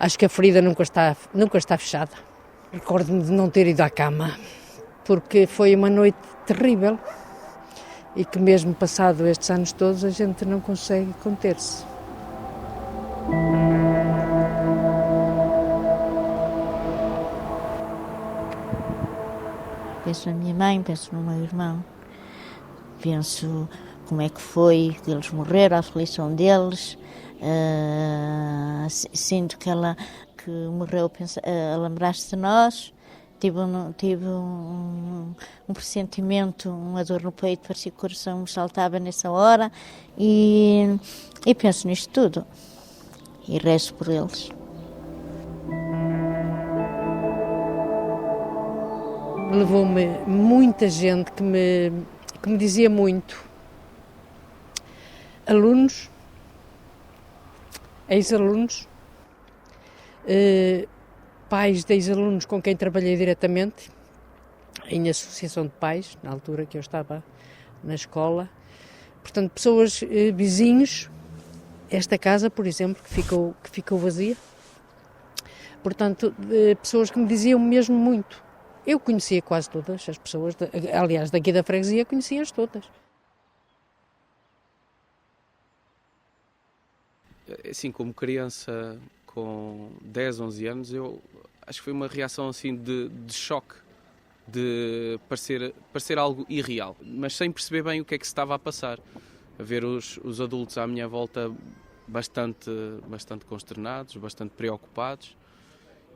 Acho que a ferida nunca está fechada. Recordo-me de não ter ido à cama, porque foi uma noite terrível e que mesmo passado estes anos todos a gente não consegue conter-se. Penso na minha mãe, penso no meu irmão, penso como é que foi eles morreram, a aflição deles. Sinto que ela que morreu a lembrar-se de nós. Tive um pressentimento, uma dor no peito, parecia que o coração me saltava nessa hora e penso nisto tudo e rezo por eles. Levou-me muita gente que me dizia muito. Alunos, ex-alunos, pais de ex-alunos com quem trabalhei diretamente, em associação de pais, na altura que eu estava na escola. Portanto, pessoas, vizinhos, esta casa, por exemplo, que ficou vazia. Portanto, pessoas que me diziam mesmo muito. Eu conhecia quase todas as pessoas, aliás, daqui da freguesia conhecia-as todas. Assim, como criança com 10, 11 anos, eu acho que foi uma reação assim de choque, de parecer algo irreal, mas sem perceber bem o que é que se estava a passar. A ver os adultos à minha volta bastante consternados, bastante preocupados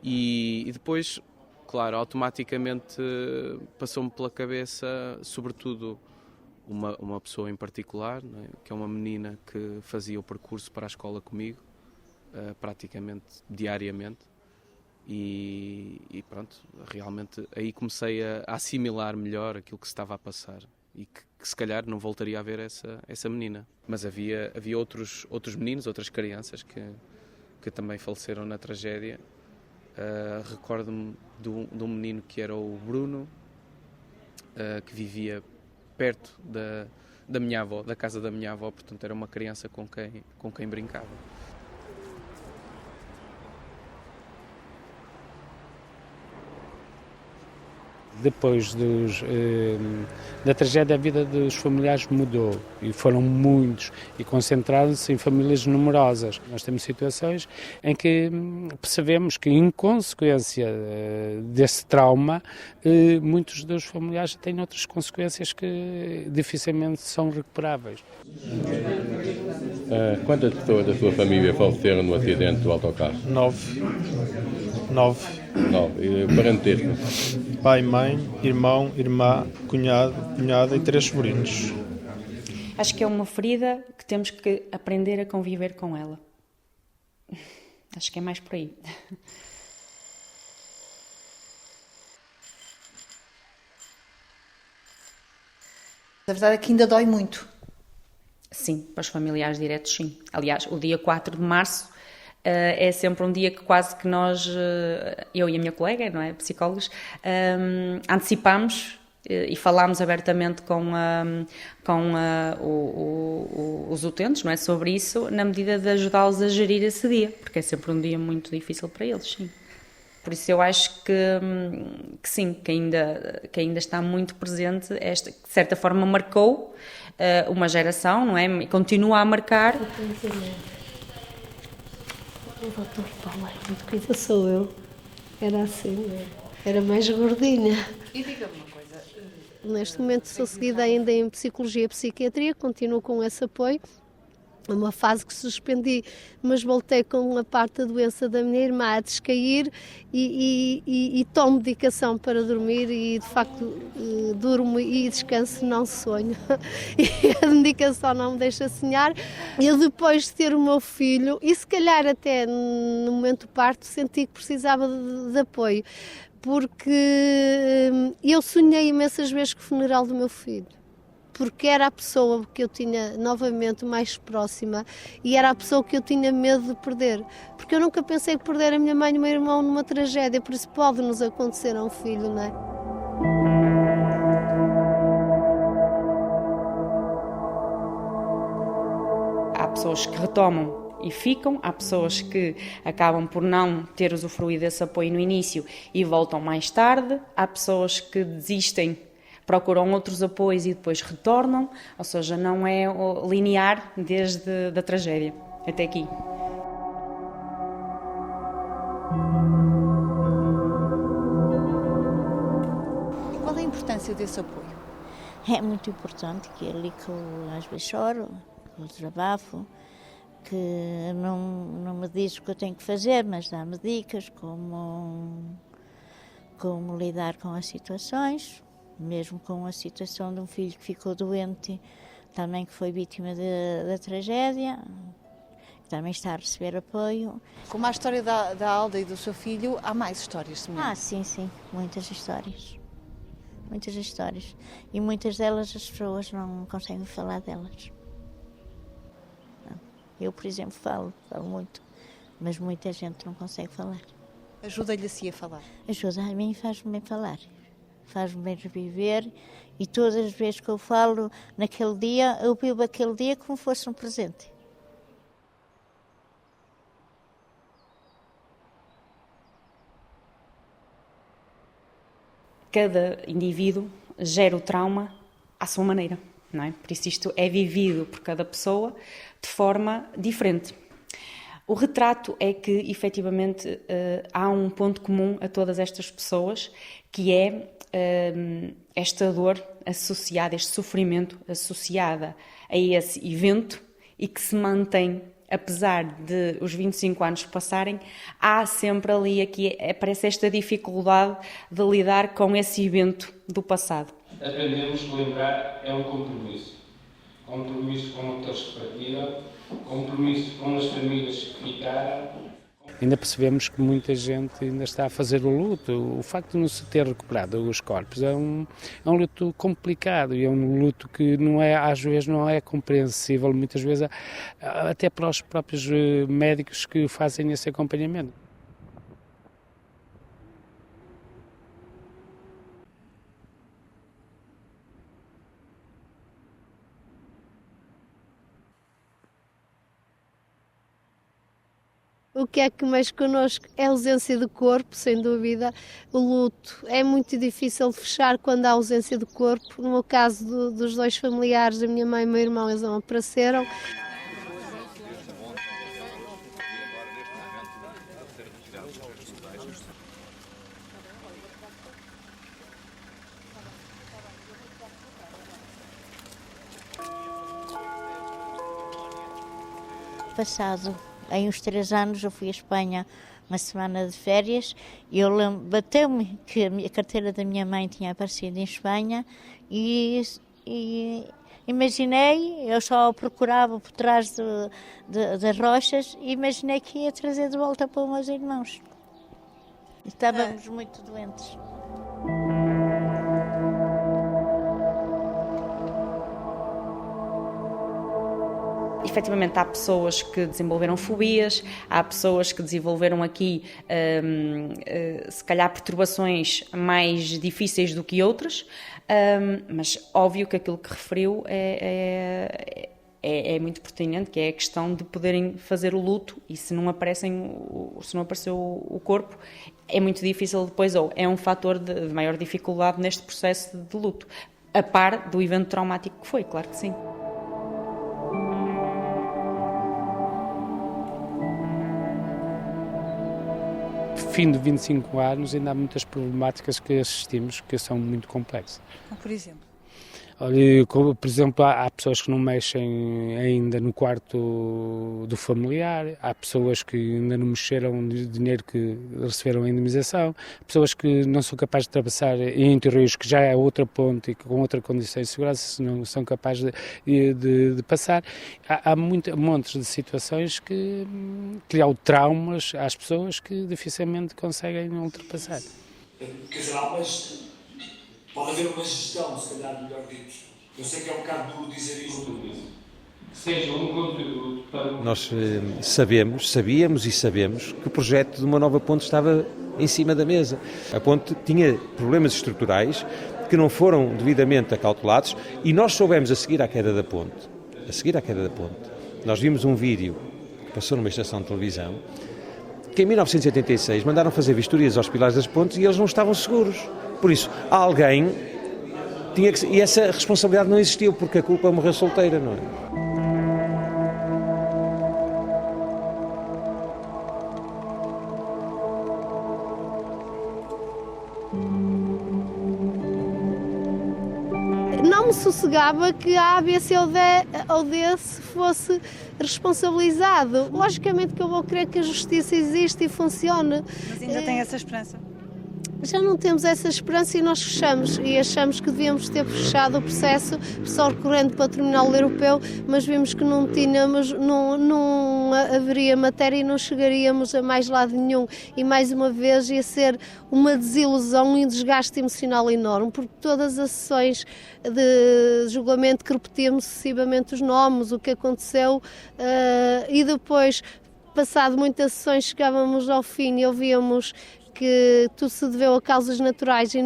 e depois, claro, automaticamente passou-me pela cabeça, sobretudo, uma pessoa em particular, não é? Que é uma menina que fazia o percurso para a escola comigo, praticamente diariamente, e pronto, realmente aí comecei a assimilar melhor aquilo que se estava a passar e que se calhar não voltaria a ver essa menina. Mas havia outros meninos, outras crianças que também faleceram na tragédia. Recordo-me de um menino que era o Bruno, que vivia perto da minha avó, da casa da minha avó, portanto era uma criança com quem brincava. Depois da tragédia, a vida dos familiares mudou e foram muitos e concentraram-se em famílias numerosas. Nós temos situações em que percebemos que, em consequência desse trauma, muitos dos familiares têm outras consequências que dificilmente são recuperáveis. Quantas pessoas da sua família faleceram no acidente do autocarro? 9. E parentesco? Pai, mãe, irmão, irmã, cunhado, cunhada e 3 sobrinhos. Acho que é uma ferida que temos que aprender a conviver com ela. Acho que é mais por aí. A verdade é que ainda dói muito. Sim, para os familiares diretos, sim. Aliás, o dia 4 de março é sempre um dia que quase que nós, eu e a minha colega, não é, psicólogos, antecipamos e falámos abertamente com os utentes, não é, sobre isso, na medida de ajudá-los a gerir esse dia, porque é sempre um dia muito difícil para eles, sim. Por isso eu acho que sim, que ainda está muito presente, esta, que de certa forma marcou uma geração, não é? E continua a marcar. O doutor Paulo é muito coisa, sou eu. Era assim, era mais gordinha. E diga-me uma coisa. Neste momento sou seguida ainda em Psicologia e Psiquiatria, continuo com esse apoio. Uma fase que suspendi, mas voltei com a parte da doença da minha irmã a descair e tomo medicação para dormir e de facto durmo e descanso, não sonho. E a medicação não me deixa sonhar. Eu depois de ter o meu filho, e se calhar até no momento do parto, senti que precisava de apoio, porque eu sonhei imensas vezes com o funeral do meu filho. Porque era a pessoa que eu tinha novamente mais próxima e era a pessoa que eu tinha medo de perder. Porque eu nunca pensei perder a minha mãe e o meu irmão numa tragédia, por isso pode nos acontecer a um filho, não é? Há pessoas que retomam e ficam, há pessoas que acabam por não ter usufruído desse apoio no início e voltam mais tarde, há pessoas que desistem, procuram outros apoios e depois retornam, ou seja, não é linear desde a tragédia até aqui. E qual é a importância desse apoio? É muito importante, que é ali que eu às vezes choro, que eu desabafo, que não me diz o que eu tenho que fazer, mas dá-me dicas como lidar com as situações, mesmo com a situação de um filho que ficou doente, também que foi vítima da tragédia, que também está a receber apoio. Como a história da Alda e do seu filho, há mais histórias semelhantes? Sim, muitas histórias. Muitas histórias. E muitas delas as pessoas não conseguem falar delas. Eu, por exemplo, falo muito, mas muita gente não consegue falar. Ajuda-lhe assim a falar? Ajuda a mim, faz-me bem falar, faz-me bem reviver, e todas as vezes que eu falo naquele dia, eu vivo aquele dia como fosse um presente. Cada indivíduo gera o trauma à sua maneira, não é? Por isso isto é vivido por cada pessoa de forma diferente. O retrato é que, efetivamente, há um ponto comum a todas estas pessoas, que é esta dor associada, este sofrimento associada a esse evento e que se mantém, apesar de os 25 anos passarem, há sempre ali, aqui aparece esta dificuldade de lidar com esse evento do passado. Aprendemos que lembrar é um compromisso. Compromisso com aqueles que partiram, compromisso com as famílias que ficaram. Ainda percebemos que muita gente ainda está a fazer o luto. O facto de não se ter recuperado os corpos é um luto complicado e é um luto que não é, às vezes não é compreensível, muitas vezes até para os próprios médicos que fazem esse acompanhamento. O que é que mexe connosco é a ausência de corpo, sem dúvida. O luto é muito difícil de fechar quando há ausência de corpo. No meu caso dos dois familiares, a minha mãe e o meu irmão, eles não apareceram. Passado em uns 3 anos eu fui à Espanha uma semana de férias e eu bateu-me que a carteira da minha mãe tinha aparecido em Espanha e imaginei, eu só procurava por trás das rochas e imaginei que ia trazer de volta para os meus irmãos. Estávamos muito doentes. Efetivamente, há pessoas que desenvolveram fobias, há pessoas que desenvolveram aqui, se calhar, perturbações mais difíceis do que outras, mas óbvio que aquilo que referiu é muito pertinente, que é a questão de poderem fazer o luto e se não apareceu o corpo, é muito difícil depois, ou é um fator de maior dificuldade neste processo de luto, a par do evento traumático que foi, claro que sim. Fim de 25 anos ainda há muitas problemáticas que assistimos que são muito complexas. Por exemplo? Olha, por exemplo, há pessoas que não mexem ainda no quarto do familiar, há pessoas que ainda não mexeram de dinheiro que receberam a indemnização, pessoas que não são capazes de atravessar entre rios, que já é outra ponte e com outra condição de segurança, não são capazes de passar. Há montes de situações que criam traumas às pessoas que dificilmente conseguem ultrapassar. Quer dizer, pode haver uma gestão, se calhar, melhor dito. Eu sei que é um bocado duro dizer isto. Que seja um contributo para... Nós sabíamos que o projeto de uma nova ponte estava em cima da mesa. A ponte tinha problemas estruturais que não foram devidamente acautelados e nós soubemos a seguir à queda da ponte. Nós vimos um vídeo que passou numa estação de televisão, que em 1986 mandaram fazer vistorias aos pilares das pontes e eles não estavam seguros. Por isso, alguém tinha que... E essa responsabilidade não existiu, porque a culpa morreu solteira, não é? Não me sossegava que a A, B, C ou D se fosse responsabilizado. Logicamente que eu vou querer que a justiça existe e funcione. Mas ainda tem essa esperança? Já não temos essa esperança e nós fechamos. E achamos que devíamos ter fechado o processo só recorrendo para o Tribunal Europeu, mas vimos que não tínhamos, não haveria matéria e não chegaríamos a mais lado nenhum. E mais uma vez ia ser uma desilusão e um desgaste emocional enorme, porque todas as sessões de julgamento que repetíamos sucessivamente os nomes, o que aconteceu, e depois, passado muitas sessões, chegávamos ao fim e ouvíamos que tudo se deveu a causas naturais e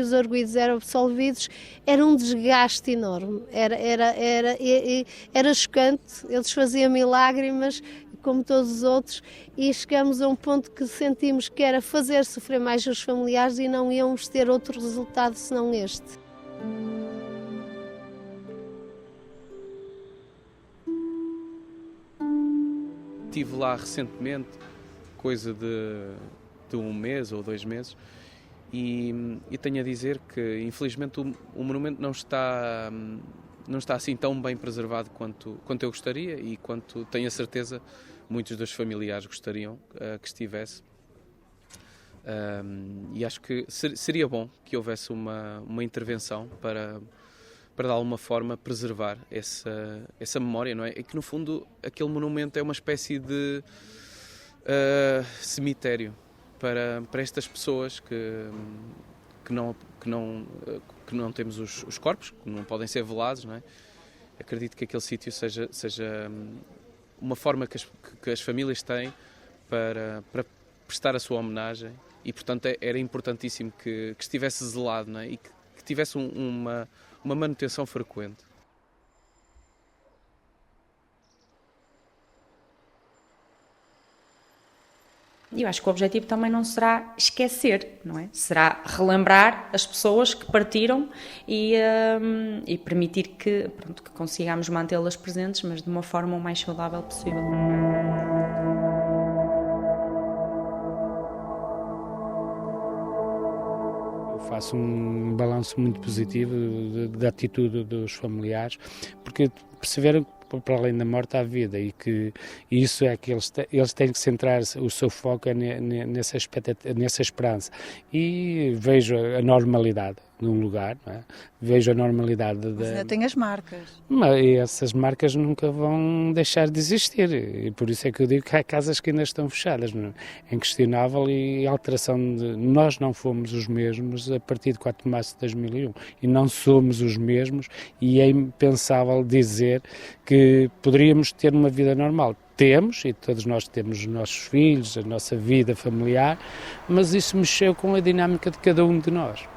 os arguidos eram absolvidos, era um desgaste enorme, era chocante, eles faziam-me lágrimas, como todos os outros, e chegamos a um ponto que sentimos que era fazer sofrer mais os familiares e não íamos ter outro resultado senão este. Estive lá recentemente, coisa de 1 mês ou 2 meses, e tenho a dizer que infelizmente o monumento não está assim tão bem preservado quanto eu gostaria e quanto tenho a certeza muitos dos familiares gostariam que estivesse. E acho que seria bom que houvesse uma intervenção para de alguma forma preservar essa memória, não é? E que no fundo aquele monumento é uma espécie de cemitério para estas pessoas que não temos os corpos, que não podem ser velados, não é? Acredito que aquele sítio seja uma forma que as famílias têm para prestar a sua homenagem e, portanto, era importantíssimo que estivesse zelado, não é? E que tivesse uma manutenção frequente. E eu acho que o objetivo também não será esquecer, não é? Será relembrar as pessoas que partiram e permitir que consigamos mantê-las presentes, mas de uma forma o mais saudável possível. Eu faço um balanço muito positivo da atitude dos familiares, porque perceberam para além da morte há vida e que isso é que eles têm que centrar o seu foco nessa esperança. E vejo a normalidade num lugar, não é? Vejo a normalidade Mas ainda tem as marcas. Mas essas marcas nunca vão deixar de existir e por isso é que eu digo que há casas que ainda estão fechadas, não é? Inquestionável, e a alteração de... Nós não fomos os mesmos a partir de 4 de março de 2001 e não somos os mesmos, e é impensável dizer que poderíamos ter uma vida normal. Temos, e todos nós temos os nossos filhos, a nossa vida familiar, mas isso mexeu com a dinâmica de cada um de nós.